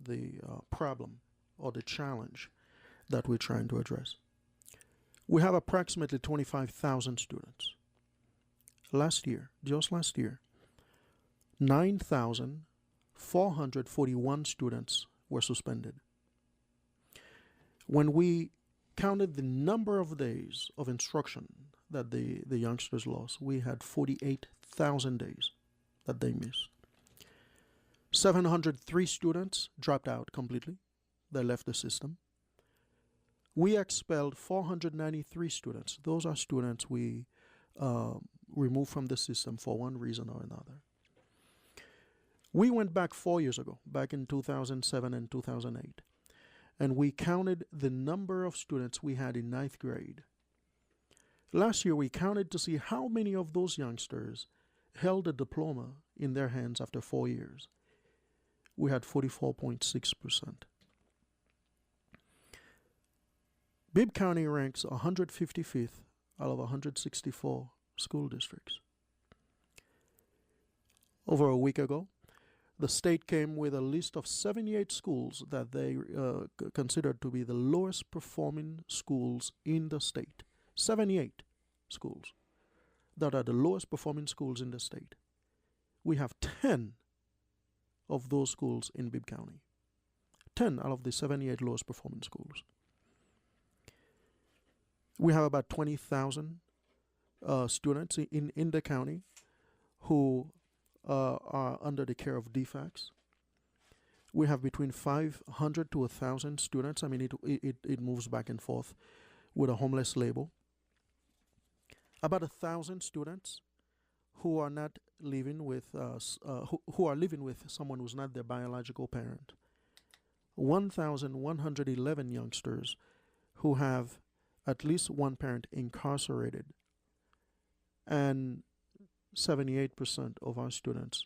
the problem or the challenge that we're trying to address. We have approximately 25,000 students. Just last year, 9,441 students were suspended. When we counted the number of days of instruction that the youngsters lost, we had 48,000 days that they missed. 703 students dropped out completely. They left the system. We expelled 493 students. Those are students we removed from the system for one reason or another. We went back 4 years ago, back in 2007 and 2008, and we counted the number of students we had in ninth grade. Last year, we counted to see how many of those youngsters held a diploma in their hands after 4 years. We had 44.6%. Bibb County ranks 155th out of 164 school districts. Over a week ago, the state came with a list of 78 schools that they considered to be the lowest performing schools in the state. 78 schools that are the lowest performing schools in the state. We have 10 of those schools in Bibb County. 10 out of the 78 lowest performing schools. We have about 20,000 students in the county who are under the care of DFACS. We have between 500 to 1,000 students. I mean, it moves back and forth with a homeless label. About 1,000 students who are not living with who are living with someone who's not their biological parent. 1,111 youngsters who have at least one parent incarcerated, and 78% of our students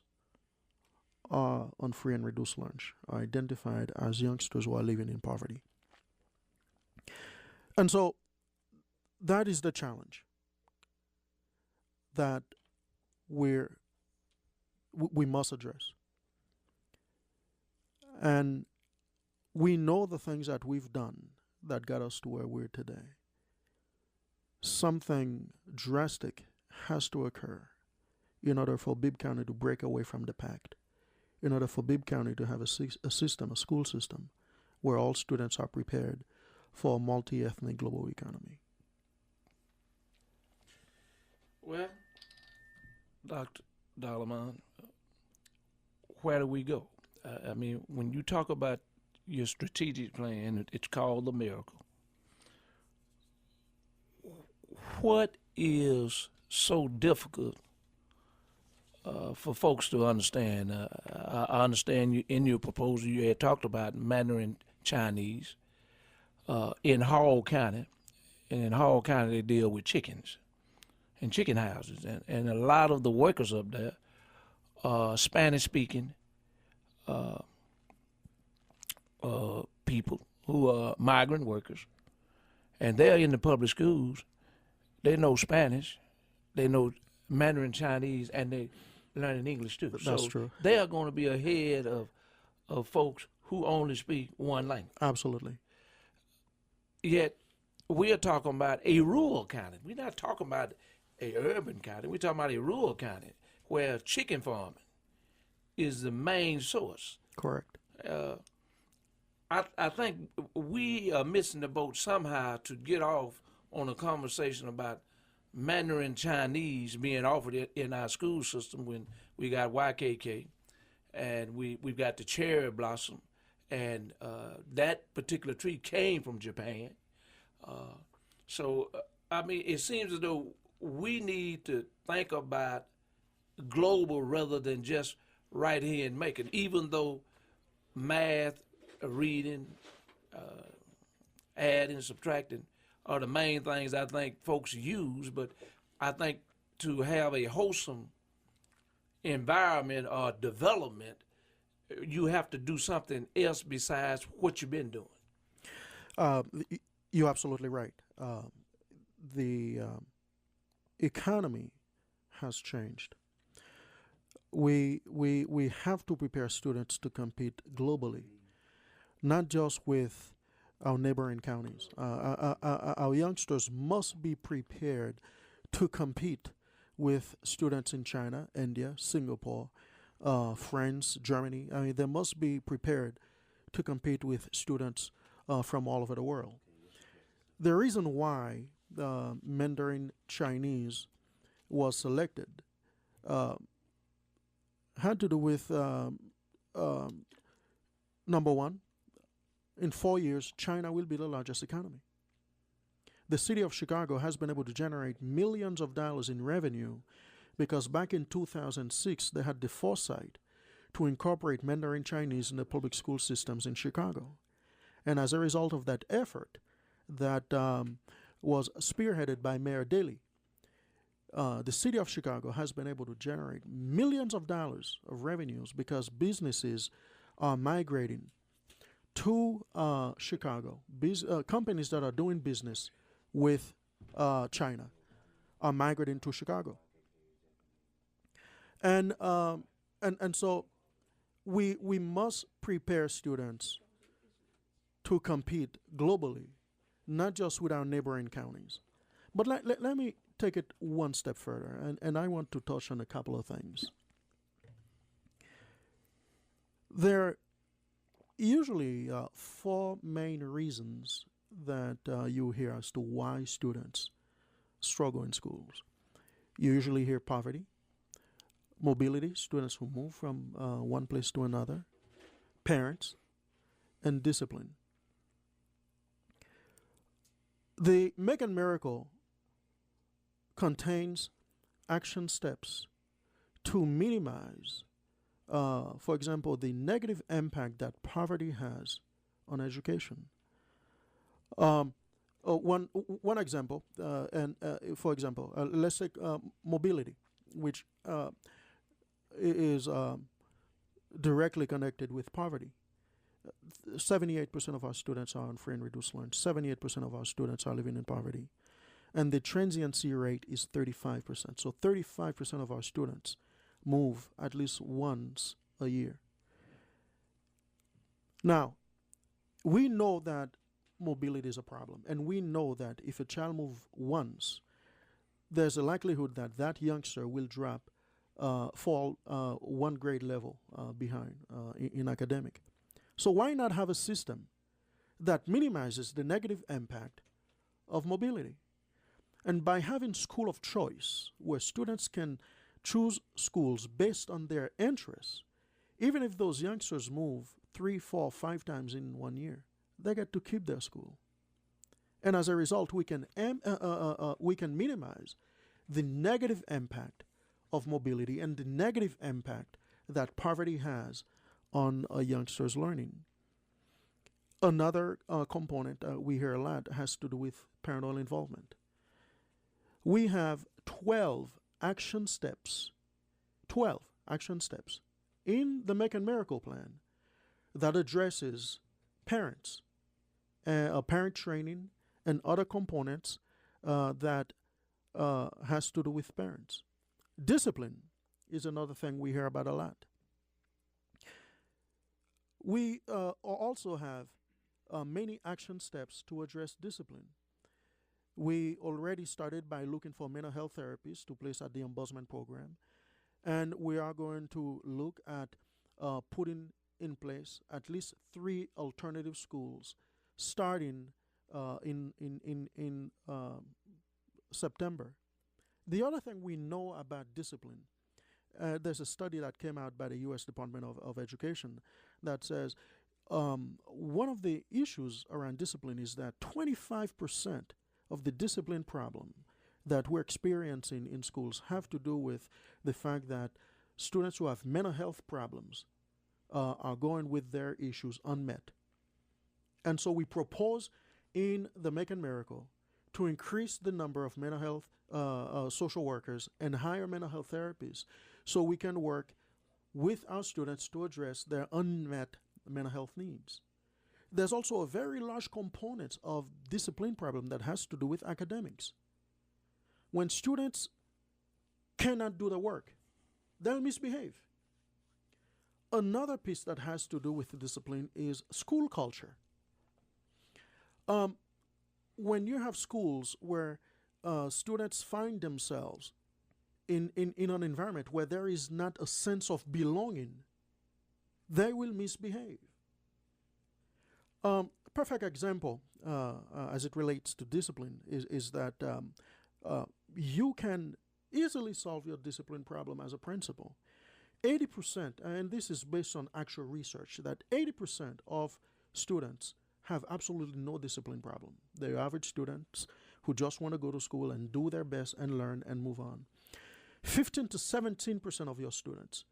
are on free and reduced lunch, are identified as youngsters who are living in poverty. And so that is the challenge that we must address. And we know the things that we've done that got us to where we're today. Something drastic has to occur in order for Bibb County to break away from the pact, in order for Bibb County to have a school system where all students are prepared for a multi-ethnic global economy. Well, Dr. Dalaman, where do we go? I mean, when you talk about your strategic plan, it's called the miracle. What is so difficult for folks to understand? I understand you, in your proposal you had talked about Mandarin Chinese in Hall County, and in Hall County they deal with chickens and chicken houses, and a lot of the workers up there are Spanish-speaking people who are migrant workers, and they're in the public schools. They know Spanish, they know Mandarin Chinese, and they learning English too. That's true. They are going to be ahead of folks who only speak one language. Absolutely. Yet we are talking about a rural county. We're not talking about a urban county. We're talking about a rural county where chicken farming is the main source. Correct. I think we are missing the boat somehow to get off on a conversation about Mandarin Chinese being offered in our school system when we got YKK and we've got the cherry blossom, and that particular tree came from Japan. I mean, it seems as though we need to think about global rather than just right here in Macon, even though math, reading, adding, subtracting are the main things I think folks use, but I think to have a wholesome environment or development, you have to do something else besides what you've been doing. You're absolutely right. The economy has changed. We have to prepare students to compete globally not just with our neighboring counties. Our youngsters must be prepared to compete with students in China, India, Singapore, France, Germany. I mean, they must be prepared to compete with students from all over the world. The reason why Mandarin Chinese was selected uh, had to do with number one, in 4 years, China will be the largest economy. The city of Chicago has been able to generate millions of dollars in revenue because back in 2006, they had the foresight to incorporate Mandarin Chinese in the public school systems in Chicago. And as a result of that effort, that was spearheaded by Mayor Daley, the city of Chicago has been able to generate millions of dollars of revenues because businesses are migrating to Chicago. Companies that are doing business with China are migrating to Chicago, and so we must prepare students to compete globally, not just with our neighboring counties. But let me take it one step further, and I want to touch on a couple of things. There are usually four main reasons that you hear as to why students struggle in schools. You usually hear poverty, mobility, students who move from one place to another, parents, and discipline. The Macon Miracle contains action steps to minimize, for example, the negative impact that poverty has on education. One example, for example, let's take mobility, which is directly connected with poverty. 78% of our students are on free and reduced lunch. 78% of our students are living in poverty. And the transiency rate is 35%. So 35% of our students move at least once a year. Now, we know that mobility is a problem, and we know that if a child moves once, there's a likelihood that that youngster will fall one grade level behind in academic. So why not have a system that minimizes the negative impact of mobility? And by having school of choice, where students can choose schools based on their interests, even if those youngsters move 3, 4, 5 times in 1 year, they get to keep their school. And as a result, we can minimize the negative impact of mobility and the negative impact that poverty has on a youngster's learning. Another component we hear a lot has to do with parental involvement. We have 12 action steps in the Macon Miracle Plan that addresses parents, parent training, and other components that has to do with parents. Discipline is another thing we hear about a lot. We also have many action steps to address discipline. We already started by looking for mental health therapists to place at the Ombudsman program, and we are going to look at putting in place at least 3 alternative schools starting in September. The other thing we know about discipline, there's a study that came out by the U.S. Department of Education that says one of the issues around discipline is that 25% of the discipline problem that we're experiencing in schools have to do with the fact that students who have mental health problems are going with their issues unmet. And so we propose in the Macon Miracle to increase the number of mental health social workers and hire mental health therapists so we can work with our students to address their unmet mental health needs. There's also a very large component of discipline problem that has to do with academics. When students cannot do the work, they'll misbehave. another piece that has to do with the discipline is school culture. Um, when you have schools where students find themselves in an environment where there is not a sense of belonging, they will misbehave. Perfect example as it relates to discipline is that you can easily solve your discipline problem as a principal. 80%, and this is based on actual research, that 80% of students have absolutely no discipline problem. They're average students who just want to go to school and do their best and learn and move on. 15 to 17% of your students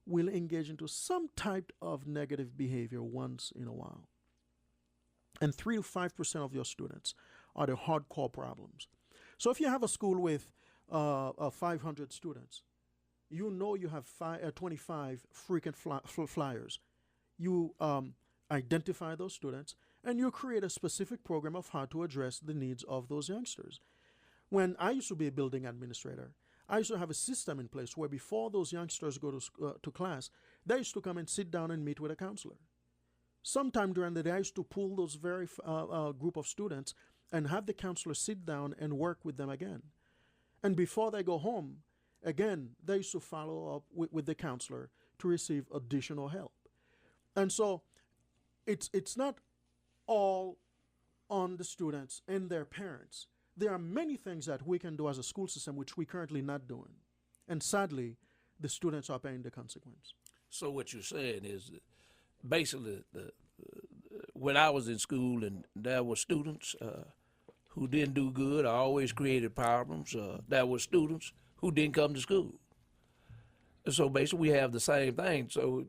will engage into some type of negative behavior once in a while. And 3 to 5% of your students are the hardcore problems. So if you have a school with 500 students, you know you have 25 frequent flyers. You identify those students and you create a specific program of how to address the needs of those youngsters. When I used to be a building administrator, I used to have a system in place where before those youngsters go to class, they used to come and sit down and meet with a counselor. Sometime during the day, I used to pull those very group of students and have the counselor sit down and work with them again. And before they go home, again, they used to follow up with the counselor to receive additional help. And so it's not all on the students and their parents. There are many things that we can do as a school system which we're currently not doing. And sadly, the students are paying the consequence. So what you're saying is basically when I was in school and there were students who didn't do good, I always created problems. There were students who didn't come to school. So basically we have the same thing. So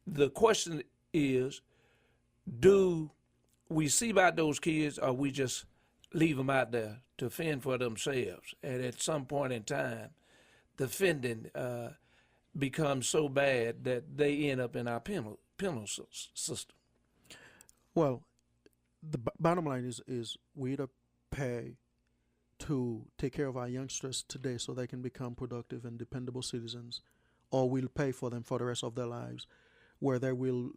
the question is, do we see about those kids or we just leave them out there to fend for themselves? And at some point in time, the fending becomes so bad that they end up in our penal system. Well, the bottom line is we either pay to take care of our youngsters today so they can become productive and dependable citizens, or we'll pay for them for the rest of their lives, where they will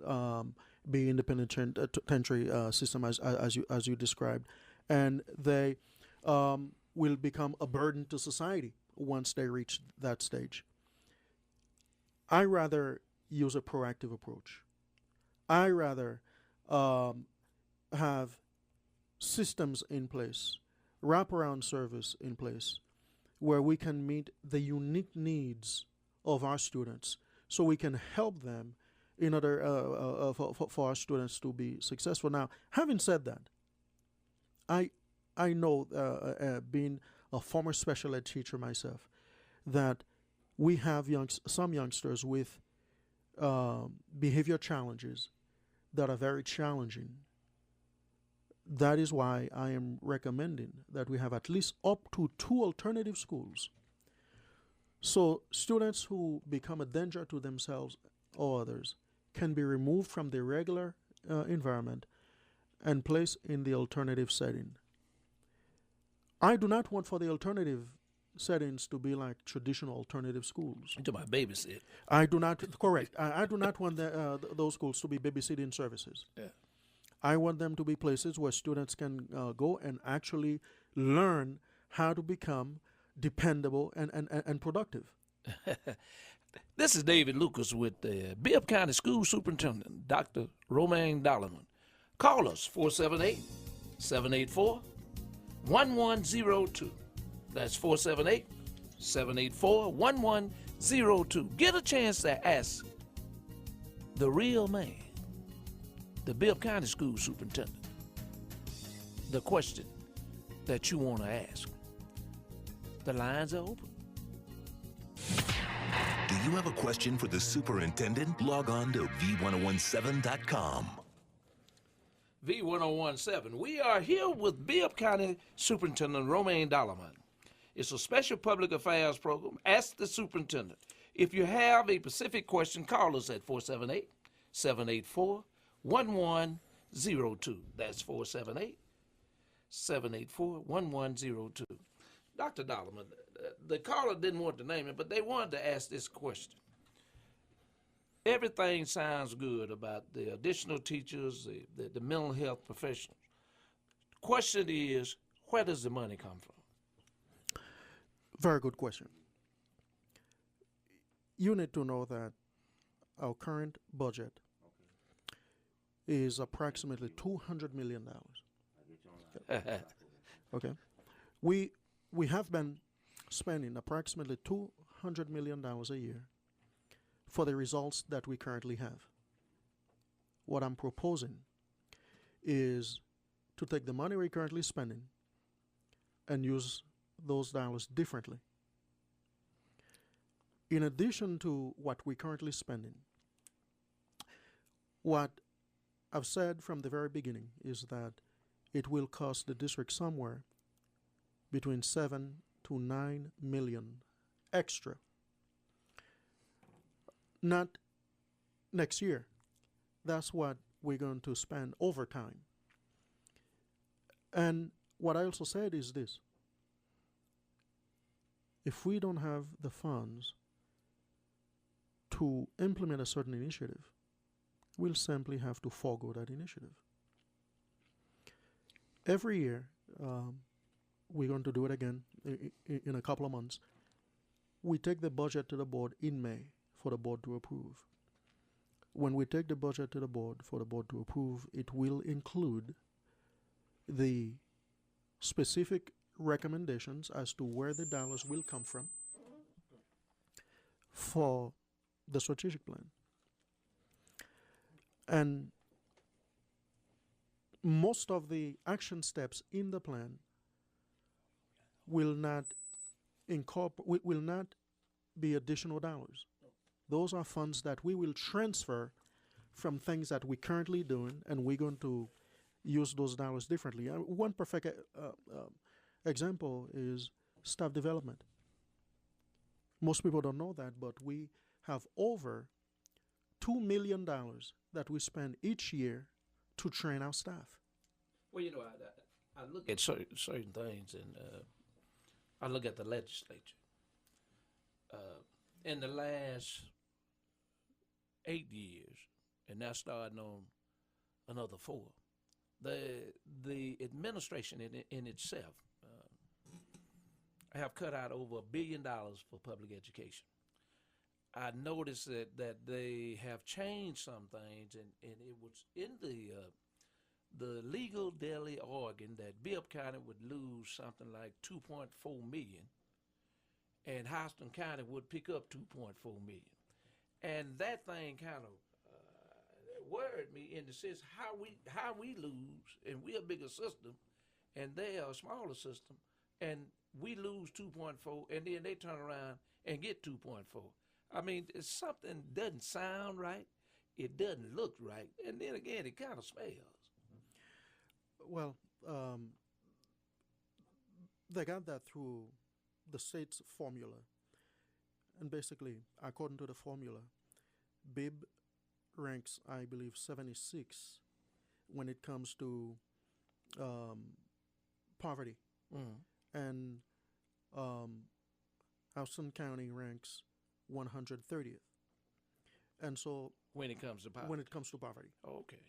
be in the penitentiary system as you described, and they will become a burden to society once they reach that stage. I rather use a proactive approach. I rather have systems in place, wraparound service in place, where we can meet the unique needs of our students so we can help them in order for our students to be successful. Now, having said that, I know, being a former special ed teacher myself, that we have some youngsters with behavior challenges that are very challenging. That is why I am recommending that we have at least up to 2 alternative schools. So students who become a danger to themselves or others can be removed from the regular environment and placed in the alternative setting. I do not want for the alternative settings to be like traditional alternative schools. You're talking about babysit. I do not, correct. I do not want those schools to be babysitting services. Yeah. I want them to be places where students can go and actually learn how to become dependable and productive. This is David Lucas with the Bibb County School Superintendent, Dr. Romaine Dollarman. Call us, 478-784-1102. That's 478-784-1102. Get a chance to ask the real man, the Bibb County School Superintendent, the question that you want to ask. The lines are open. Do you have a question for the superintendent? Log on to v1017.com. V1017. We are here with Bibb County Superintendent Romaine Dollarman. It's a special public affairs program. Ask the superintendent. If you have a specific question, call us at 478-784-1102. That's 478-784-1102. Dr. Dollarman, the caller didn't want to name it, but they wanted to ask this question. everything sounds good about the additional teachers, the mental health professionals. Question is, where does the money come from? Very good question. You need to know that our current budget is approximately $200 million. Okay. We have been spending approximately $200 million a year for the results that we currently have. What I'm proposing is to take the money we're currently spending and use those dollars differently. In addition to what we're currently spending, what I've said from the very beginning is that it will cost the district somewhere between 7 to 9 million extra. Not next year. That's what we're going to spend over time. And what I also said is this: if we don't have the funds to implement a certain initiative, we'll simply have to forego that initiative. Every year, we're going to do it again in a couple of months. We take the budget to the board in May for the board to approve. When we take the budget to the board for the board to approve, it will include the specific recommendations as to where the dollars will come from for the strategic plan. And most of the action steps in the plan will not will not be additional dollars. Those are funds that we will transfer from things that we're currently doing, and we're going to use those dollars differently. One perfect example is staff development. Most people don't know that, but we have over $2 million that we spend each year to train our staff. Well, I look at certain things, and I look at the legislature. In the last 8 years, and now starting on another 4, the administration in itself have cut out over $1 billion for public education. I noticed that they have changed some things, and it was in the legal daily organ that Bibb County would lose something like $2.4 million, and Houston County would pick up $2.4 million. And that thing kind of worried me in the sense how we lose, and we're a bigger system, and they are a smaller system, and we lose 2.4, and then they turn around and get 2.4. I mean, it's something doesn't sound right, it doesn't look right, and then again, it kind of smells. Well, they got that through the state's formula. And basically, according to the formula, Bibb ranks, I believe, 76 when it comes to poverty. Mm-hmm. And Houston County ranks 130th. And so When it comes to poverty. when it comes to poverty. Okay.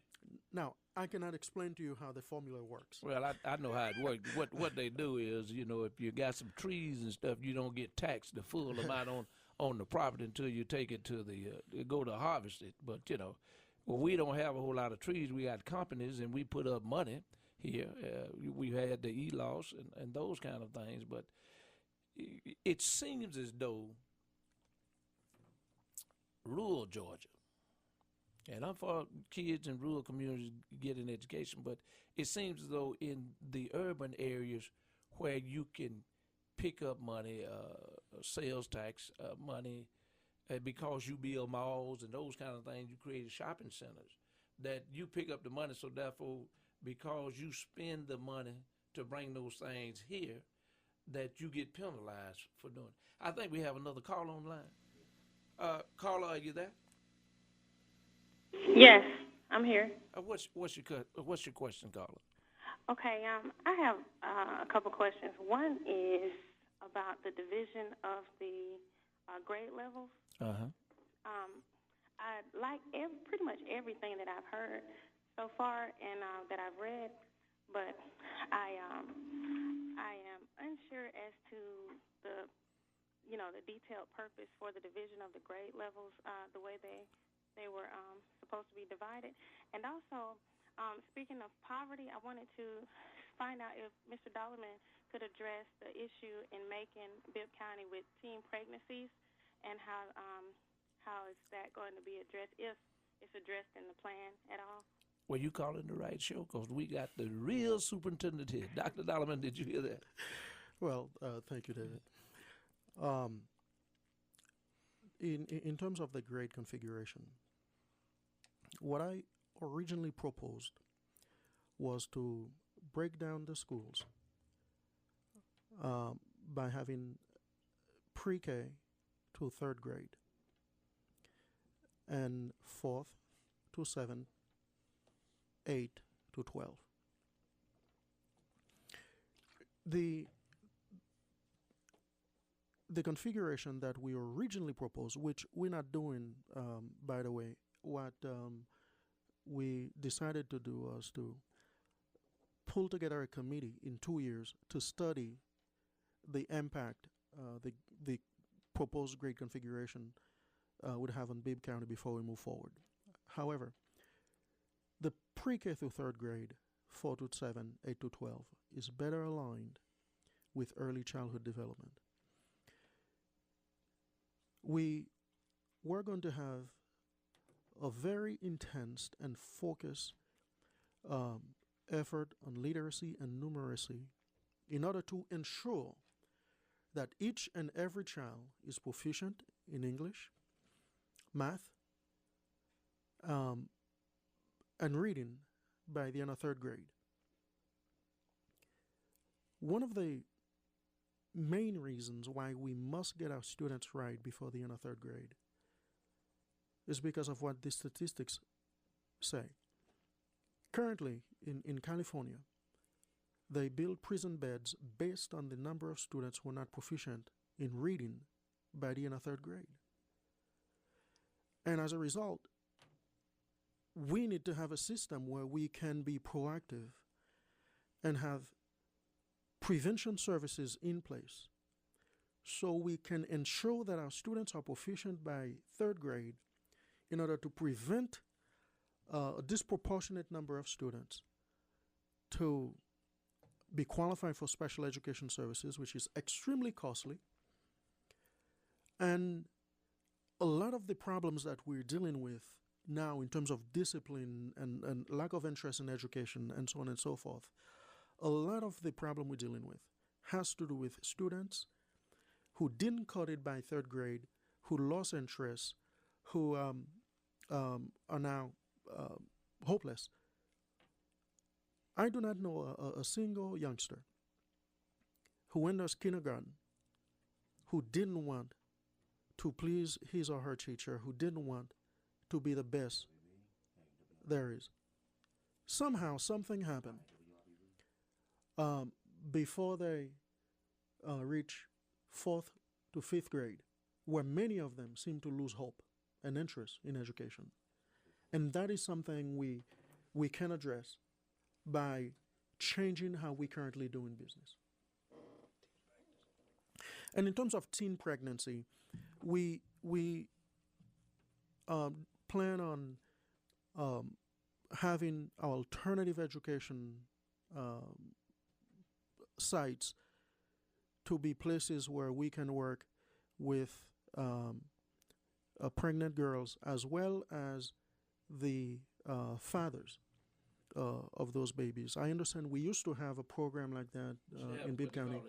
Now, I cannot explain to you how the formula works. Well, I know how it works. What they do is, if you got some trees and stuff, you don't get taxed the full amount on the property until you take it to go to harvest it. But well, we don't have a whole lot of trees. We got companies, and we put up money here. We had the e-loss and those kind of things. But it seems as though rural Georgia, and I'm for kids in rural communities getting education, but it seems as though in the urban areas where you can pick up money, sales tax money, because you build malls and those kind of things, you create shopping centers, that you pick up the money, so therefore, because you spend the money to bring those things here, that you get penalized for doing it. I think we have another call on the line. Carla, are you there? Yes, I'm here. What's your question, Carla? Okay, I have a couple questions. One is about the division of the grade levels. Uh-huh. I like pretty much everything that I've heard so far and that I've read, but I am unsure as to the the detailed purpose for the division of the grade levels, the way they were supposed to be divided, and also. Speaking of poverty, I wanted to find out if Mr. Dollarman could address the issue in Macon, Bibb County with teen pregnancies, and how is that going to be addressed, if it's addressed in the plan at all? Well, you calling the right show because we got the real superintendent here. Dr. Dollarman, did you hear that? Well, thank you, David. In terms of the grade configuration, what I originally proposed was to break down the schools by having pre-K to third grade and fourth to seventh, 8 to 12. The configuration that we originally proposed, which we're not doing, by the way, what we decided to do was to pull together a committee in 2 years to study the impact the proposed grade configuration would have on Bibb County before we move forward. However, the pre-K through third grade, 4 to 7, 8 to 12, is better aligned with early childhood development. We were going to have a very intense and focused effort on literacy and numeracy in order to ensure that each and every child is proficient in English, math, and reading by the end of third grade. One of the main reasons why we must get our students right before the end of third grade is because of what the statistics say. Currently, in California, they build prison beds based on the number of students who are not proficient in reading by the end of third grade. And as a result, we need to have a system where we can be proactive and have prevention services in place so we can ensure that our students are proficient by third grade in order to prevent a disproportionate number of students to be qualified for special education services, which is extremely costly. And a lot of the problems that we're dealing with now in terms of discipline and lack of interest in education and so on and so forth, a lot of the problem we're dealing with has to do with students who didn't cut it by third grade, who lost interest, who are now hopeless. I do not know a single youngster who enters kindergarten who didn't want to please his or her teacher, who didn't want to be the best there is. Somehow something happened before they reach fourth to fifth grade, where many of them seem to lose hope and interest in education. And that is something we can address by changing how we currently do in business. And in terms of teen pregnancy, we plan on having alternative education sites to be places where we can work with pregnant girls as well as the fathers of those babies. I understand we used to have a program like that in Bibb County.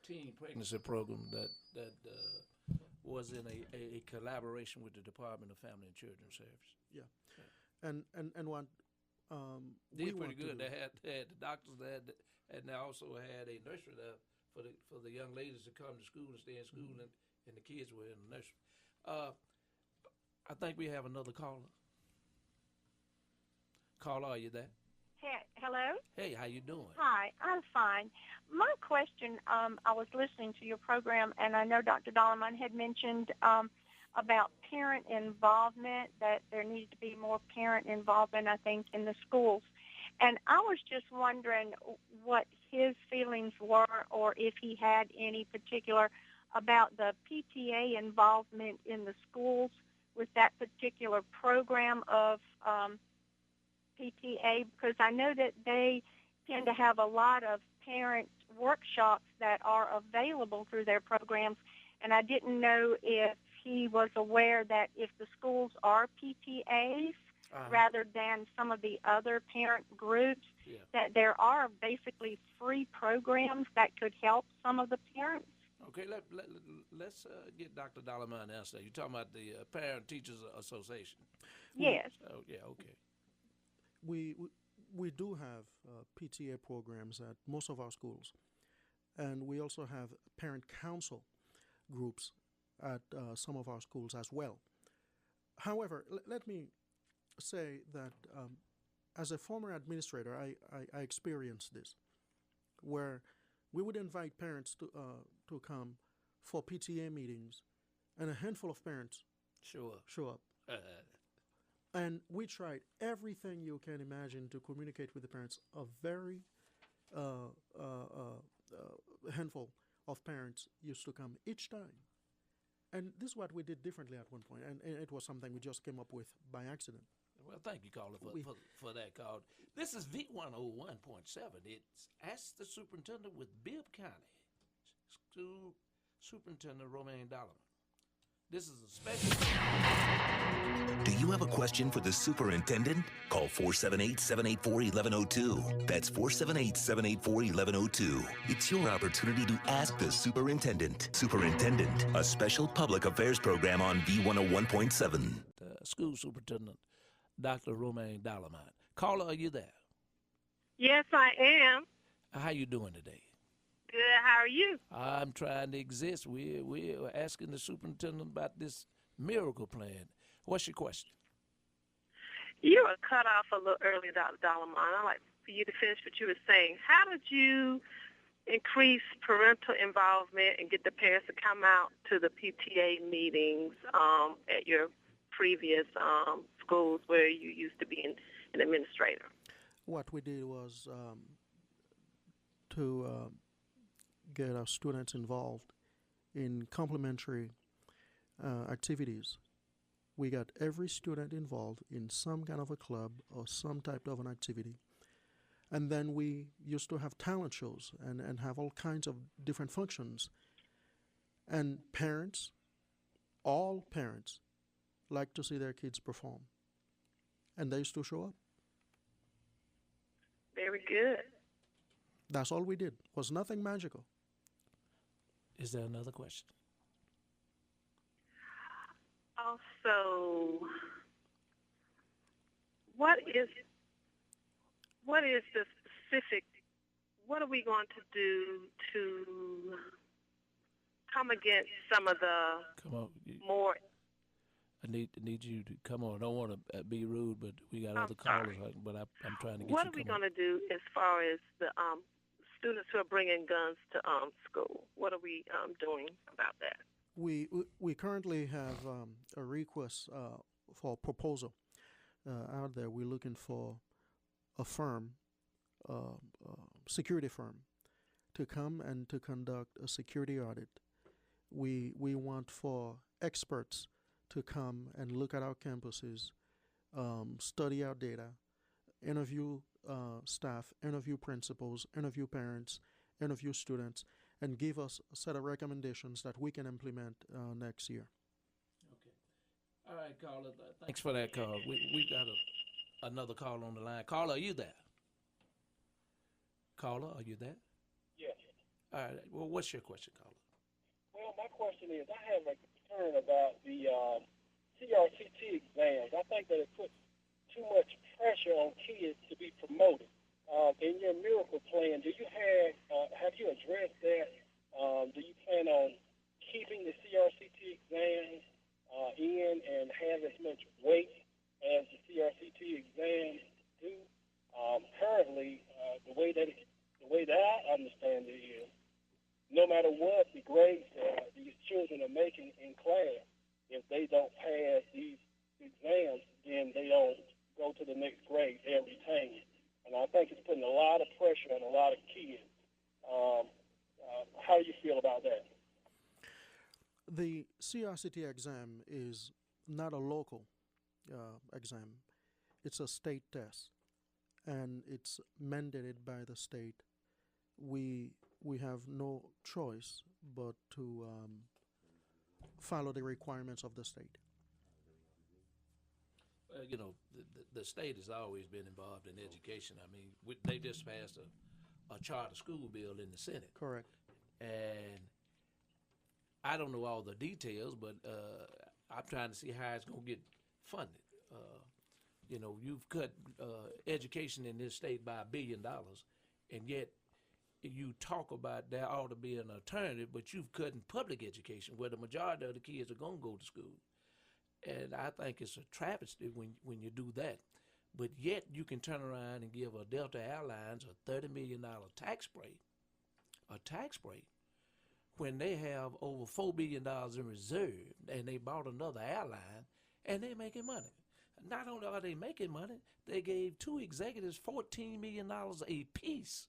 Teen pregnancy program that was in a collaboration with the Department of Family and Children's Services. Yeah. And what they we were pretty want good. to do. They had the doctors there, and they also had a nursery there for the young ladies to come to school and stay in school, and the kids were in the nursery. I think we have another caller. Caller, are you there? Hey, hello? Hey, how you doing? Hi, I'm fine. My question, I was listening to your program, and I know Dr. Dollarman had mentioned about parent involvement, that there needs to be more parent involvement, I think, in the schools. And I was just wondering what his feelings were, or if he had any particular about the PTA involvement in the schools with that particular program of PTA, because I know that they tend to have a lot of parent workshops that are available through their programs, and I didn't know if he was aware that if the schools are PTAs rather than some of the other parent groups, that there are basically free programs that could help some of the parents. Okay, let's get Dr. Dollarman to answer that. You're talking about the Parent Teachers Association. Yes. Oh, yeah, okay. We do have PTA programs at most of our schools, and we also have parent council groups at some of our schools as well. However, let me say that as a former administrator, I experienced this, where we would invite parents to come for PTA meetings, and a handful of parents show up. And we tried everything you can imagine to communicate with the parents. A very handful of parents used to come each time. And this is what we did differently at one point, and it was something we just came up with by accident. Well, thank you, caller, for that call. This is V101.7. It's Ask the Superintendent with Bibb County School Superintendent Romaine Dollarman. This is a special. Do you have a question for the superintendent? Call 478-784-1102. That's 478-784-1102. It's your opportunity to ask the superintendent. Superintendent, a special public affairs program on V101.7. School Superintendent Dr. Romaine Dollarman. Caller, are you there? Yes, I am. How you doing today? Good. How are you? I'm trying to exist. We're asking the superintendent about this miracle plan. What's your question? You were cut off a little early, Dr. Dollarman. I'd like for you to finish what you were saying. How did you increase parental involvement and get the parents to come out to the PTA meetings at your previous schools where you used to be an administrator? What we did was to get our students involved in complementary activities. We got every student involved in some kind of a club or some type of an activity. And then we used to have talent shows and have all kinds of different functions. And parents, all parents, like to see their kids perform. And they used to show up. Very good. That's all we did. It was nothing magical. Is there another question? Also, what is the specific, what are we going to do to come against some of the more... I need you to come on. I don't want to be rude, but we got other callers. But I'm trying to get What you. What are we going to do as far as the students who are bringing guns to school? What are we doing about that? We currently have a request for a proposal out there. We're looking for a firm, security firm, to come and to conduct a security audit. We want for experts to come and look at our campuses, study our data, interview staff, interview principals, interview parents, interview students, and give us a set of recommendations that we can implement next year. Okay. All right, caller. Thanks for that call. We got another call on the line. Caller, are you there? Caller, are you there? Yes. All right. Well, what's your question, caller? Well, my question is, I have a concern about the CRCT exams. I think that it puts too much pressure on kids to be promoted. In your miracle plan, do you have you addressed that? Do you plan on keeping the CRCT exams in and have as much weight as the CRCT exams do? Currently, the way that I understand it is, no matter what the grades these children are making in class, if they don't pass these exams, then they don't go to the next grade. They're retained. And I think it's putting a lot of pressure on a lot of kids. How do you feel about that? The CRCT exam is not a local exam. It's a state test, and it's mandated by the state. We have no choice but to follow the requirements of the state. You know, the state has always been involved in education. I mean, they just passed a charter school bill in the Senate. Correct. And I don't know all the details, but I'm trying to see how it's going to get funded. You know, you've cut education in this state by $1 billion, and yet you talk about there ought to be an alternative, but you've cut in public education where the majority of the kids are going to go to school. And I think it's a travesty when you do that. But yet you can turn around and give a Delta Airlines a $30 million tax break, when they have over $4 billion in reserve, and they bought another airline, and they're making money. Not only are they making money, they gave two executives $14 million a piece,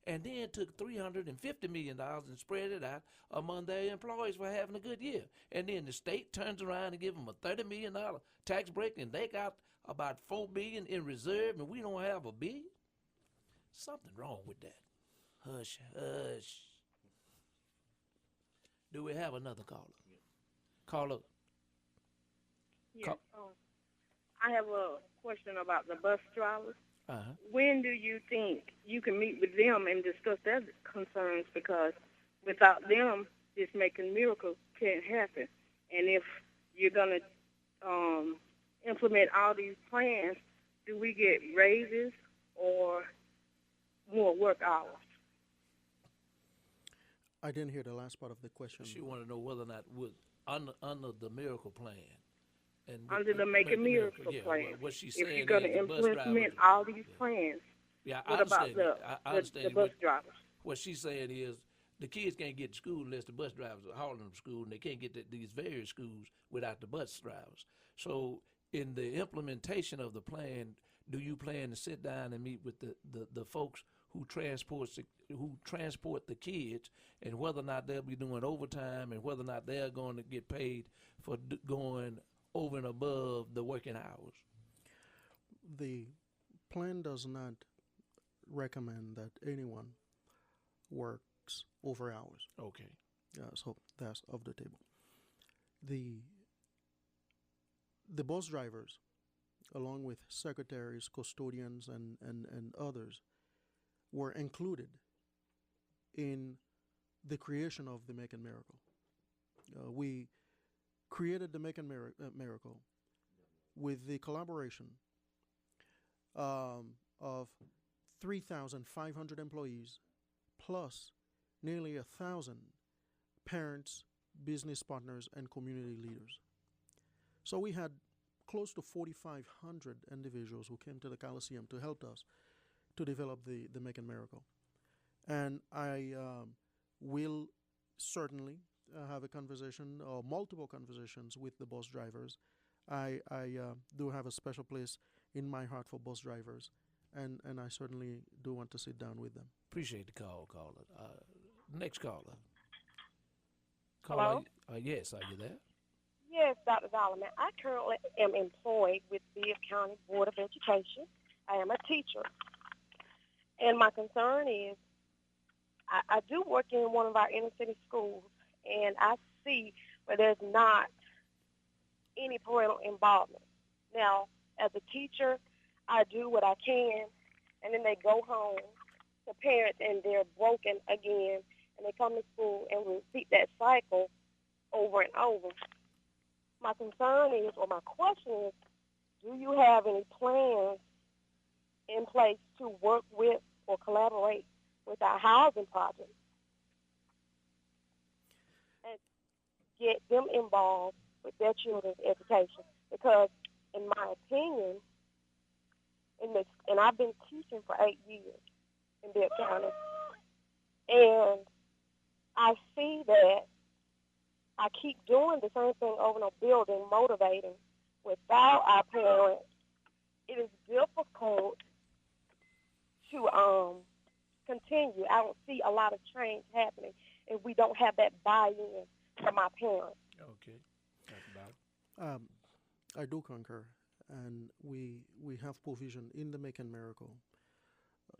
and then took $350 million and spread it out among their employees for having a good year. And then the state turns around and gives them a $30 million tax break, and they got about $4 billion in reserve, and we don't have $1 billion? Something wrong with that. Hush, hush. Do we have another caller? Caller. Yes. I have a question about the bus drivers. Uh-huh. When do you think you can meet with them and discuss their concerns? Because without them, this making miracles can't happen. And if you're going to implement all these plans, do we get raises or more work hours? I didn't hear the last part of the question. She wanted to know whether or not under the miracle plan. And Under the Make a Miracle plan. What she's if saying you're going to implement all these plans, what about the bus drivers? What she's saying is the kids can't get to school unless the bus drivers are hauling them to school, and they can't get to these various schools without the bus drivers. So in the implementation of the plan, do you plan to sit down and meet with the folks who transport the kids, and whether or not they'll be doing overtime, and whether or not they're going to get paid for going over and above the working hours? The plan does not recommend that anyone works over hours. Okay. So that's off the table. The bus drivers, along with secretaries, custodians, and others, were included in the creation of the Make a Miracle. We created the Make a Miracle with the collaboration of 3,500 employees plus nearly 1,000 parents, business partners, and community leaders. So we had close to 4,500 individuals who came to the Coliseum to help us to develop the Make a Miracle. And I will certainly have a conversation or multiple conversations with the bus drivers. I do have a special place in my heart for bus drivers, and I certainly do want to sit down with them. Appreciate the caller. Next caller. Hello? Yes, are you there? Yes, Dr. Dollarman. I currently am employed with Bibb County Board of Education. I am a teacher. And my concern is I do work in one of our inner city schools, and I see where there's not any parental involvement. Now, as a teacher, I do what I can, and then they go home to parents, and they're broken again, and they come to school and repeat that cycle over and over. My concern is, or my question is, do you have any plans in place to work with or collaborate with our housing projects and get them involved with their children's education? Because in my opinion, and I've been teaching for 8 years in Bibb County, and I see that I keep doing the same thing over and over, building, motivating. Without our parents, it is difficult to continue. I don't see a lot of change happening if we don't have that buy-in from our parents. Okay. That's about it. I do concur, and we have provision in the Making Miracle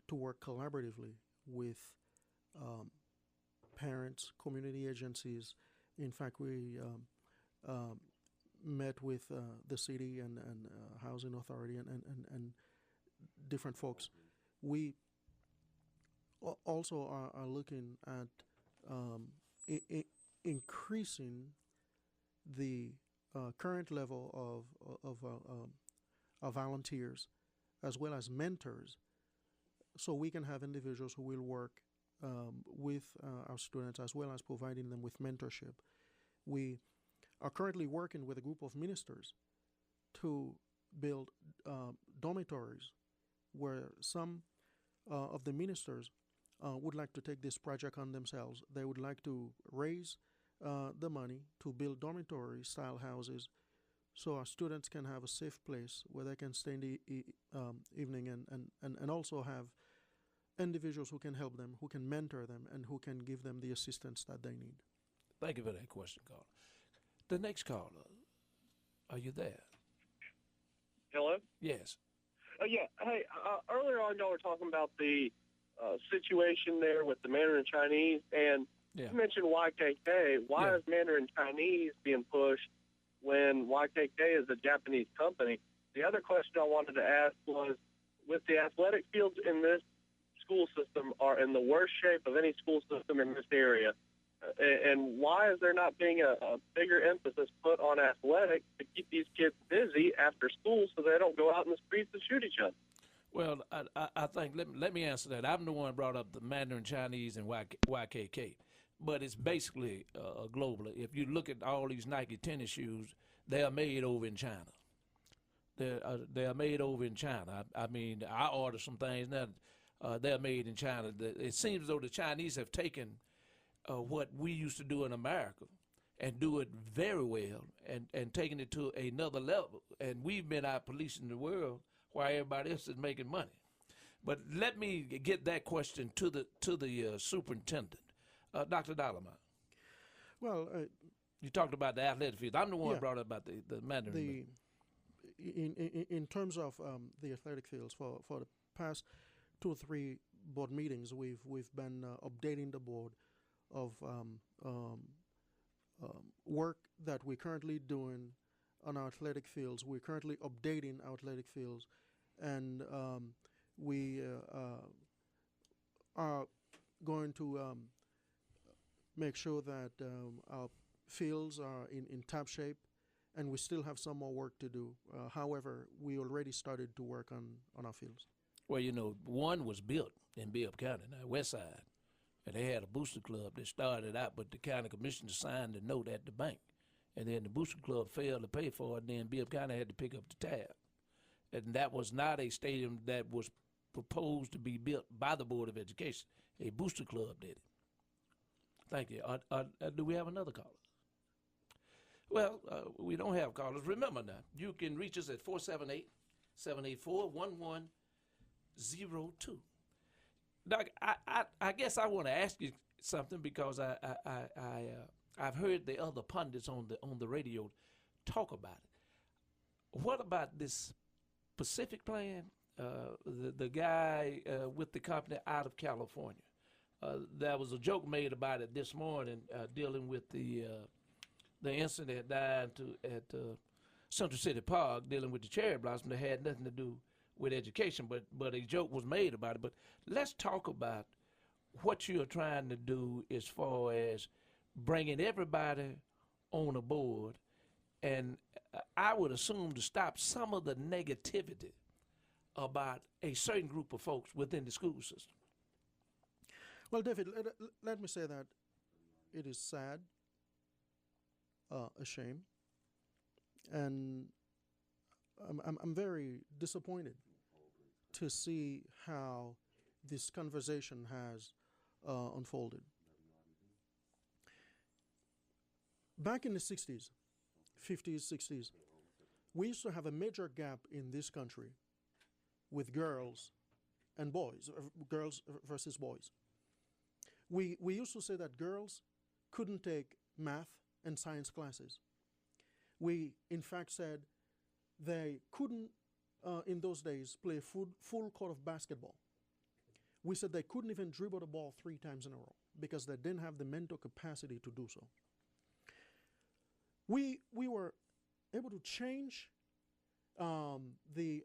to work collaboratively with parents, community agencies. In fact, we met with the city and housing authority and different folks. We also are looking at increasing the current level of volunteers as well as mentors, so we can have individuals who will work with our students as well as providing them with mentorship. We are currently working with a group of ministers to build dormitories where some of the ministers would like to take this project on themselves. They would like to raise the money to build dormitory style houses so our students can have a safe place where they can stay in the evening and also have individuals who can help them, who can mentor them, and who can give them the assistance that they need. Thank you for that question, caller. The next caller, are you there? Hello? Yes. Yeah. Hey, earlier on, y'all were talking about the situation there with the Mandarin Chinese, and Yeah. you mentioned YKK. Why Yeah. is Mandarin Chinese being pushed when YKK is a Japanese company? The other question I wanted to ask was, with the athletic fields in this school system are in the worst shape of any school system in this area, and why is there not being a bigger emphasis put on athletics to keep these kids busy after school so they don't go out in the streets and shoot each other? Well, I think, let me answer that. I'm the one who brought up the Mandarin Chinese and YKK, but it's basically globally. If you look at all these Nike tennis shoes, they are made over in China. They are made over in China. I mean, I order some things now. They're made in China. It seems as though the Chinese have taken what we used to do in America and do it very well and taking it to another level. And we've been out policing the world while everybody else is making money. But let me get that question to the superintendent, Dr. Dollarmine. Well, you talked about the athletic field. I'm the one who brought up about the Mandarin. In terms of the athletic fields, for the past 2 or 3 board meetings, we've been updating the board of work that we're currently doing on our athletic fields. We're currently updating our athletic fields, and we are going to make sure that our fields are in top shape, and we still have some more work to do. However, we already started to work on our fields. Well, you know, one was built in Bibb County, now West Side, and they had a booster club that started out, but the county commissioner signed a note at the bank, and then the booster club failed to pay for it, and then Bibb County had to pick up the tab. And that was not a stadium that was proposed to be built by the Board of Education. A booster club did it. Thank you. Do we have another caller? Well, we don't have callers. Remember now, you can reach us at 478-784-1102. Doc, I guess I want to ask you something because I've heard the other pundits on the radio talk about it. What about this Pacific plan? The guy with the company out of California. There was a joke made about it this morning dealing with the incident down at Central City Park, dealing with the cherry blossom that had nothing to do with education, but a joke was made about it. But let's talk about what you're trying to do as far as bringing everybody on a board, and I would assume to stop some of the negativity about a certain group of folks within the school system. Well, David, let me say that it is sad, a shame, and I'm very disappointed to see how this conversation has unfolded. Back in the 60s, 50s, 60s, we used to have a major gap in this country with girls and boys, girls versus boys. We used to say that girls couldn't take math and science classes. We, in fact, said they couldn't, in those days, play a full court of basketball. We said they couldn't even dribble the ball 3 times in a row because they didn't have the mental capacity to do so. We were able to change the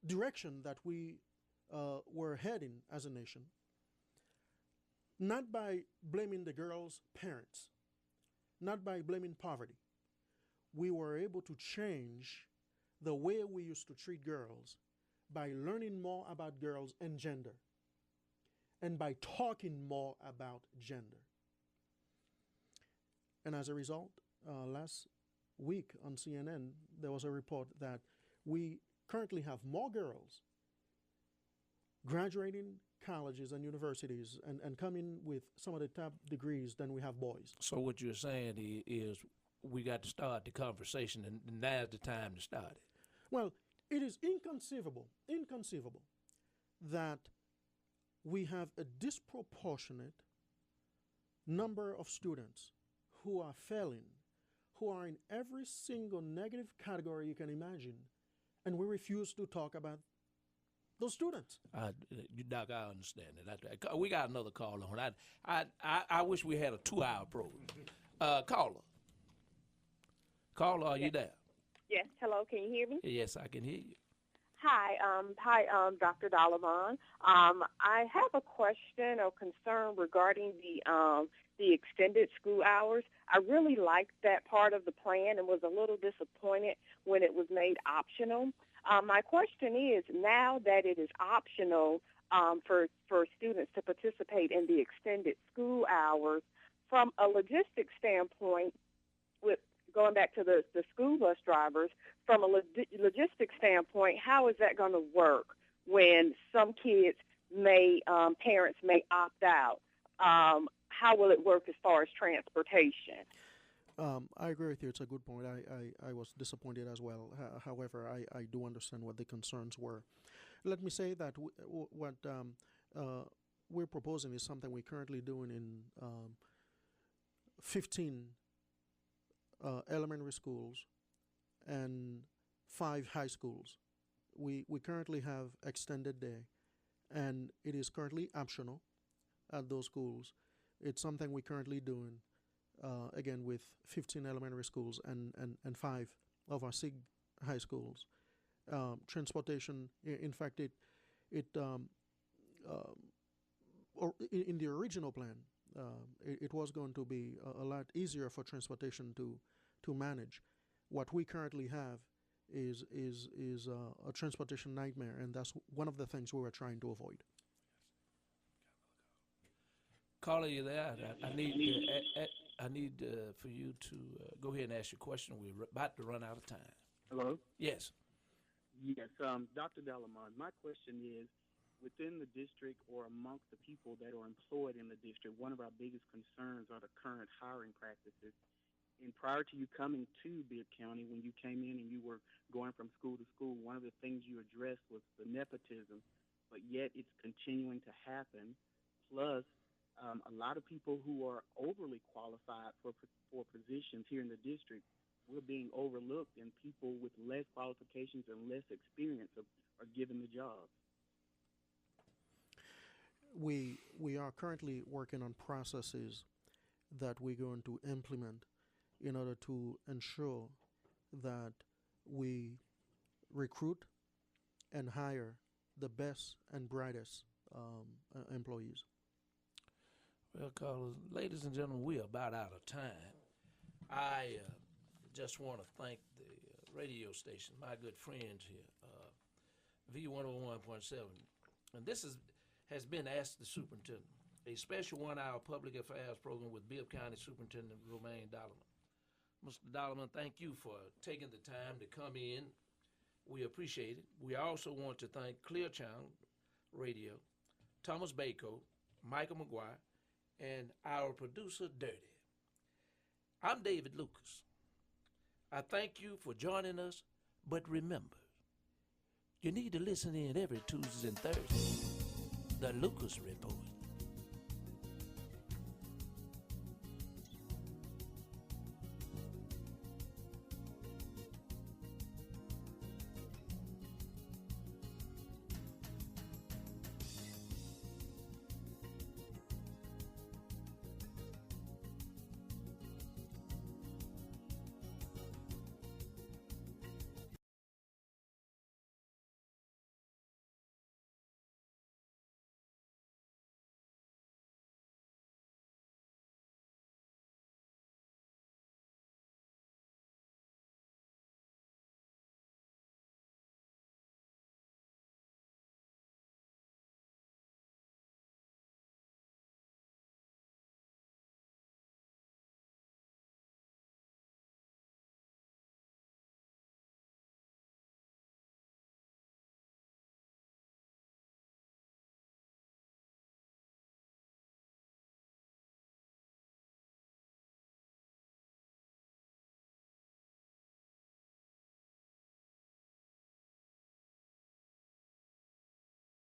direction that we were heading as a nation, not by blaming the girls' parents, not by blaming poverty. We were able to change the way we used to treat girls by learning more about girls and gender, and by talking more about gender. And as a result, last week on CNN, there was a report that we currently have more girls graduating colleges and universities and coming with some of the top degrees than we have boys. So what you're saying is we got to start the conversation, and now's the time to start it. Well, it is inconceivable that we have a disproportionate number of students who are failing, who are in every single negative category you can imagine, and we refuse to talk about those students. Doc, I understand it. We got another call on. I wish we had a 2-hour program. Caller, are you there? Yes. Hello. Can you hear me? Yes, I can hear you. Hi. Dr. Dalaman. I have a question or concern regarding the extended school hours. I really liked that part of the plan and was a little disappointed when it was made optional. My question is, now that it is optional for students to participate in the extended school hours, from a logistics standpoint, with going back to the school bus drivers, from a logistics standpoint, how is that going to work when some kids parents may opt out? How will it work as far as transportation? I agree with you. It's a good point. I was disappointed as well. However, I do understand what the concerns were. Let me say that what we're proposing is something we're currently doing in 15 elementary schools and 5 high schools. We currently have extended day, and it is currently optional at those schools. It's something we're currently doing, again, with 15 elementary schools and 5 of our SIG high schools. Transportation, in fact, or in the original plan, it was going to be a lot easier for transportation to manage. What we currently have is a transportation nightmare, and that's one of the things we were trying to avoid. Caller, you there? I need for you to go ahead and ask your question. We're about to run out of time. Hello? Yes. Yes, Dr. Dalaman, my question is, within the district or amongst the people that are employed in the district, one of our biggest concerns are the current hiring practices. And prior to you coming to Bibb County, when you came in and you were going from school to school, one of the things you addressed was the nepotism, but yet it's continuing to happen. Plus, a lot of people who are overly qualified for positions here in the district, we're being overlooked, and people with less qualifications and less experience are given the jobs. We are currently working on processes that we're going to implement in order to ensure that we recruit and hire the best and brightest employees. Well, callers, ladies and gentlemen, we're about out of time. I just want to thank the radio station, my good friends here, V101.7. And this has been Ask the Superintendent, a special 1-hour public affairs program with Bibb County Superintendent Romaine Dalaman. Mr. Dalaman, thank you for taking the time to come in. We appreciate it. We also want to thank Clear Channel Radio, Thomas Bako, Michael McGuire, and our producer, Dirty. I'm David Lucas. I thank you for joining us, but remember, you need to listen in every Tuesday and Thursday. The Lucas Report.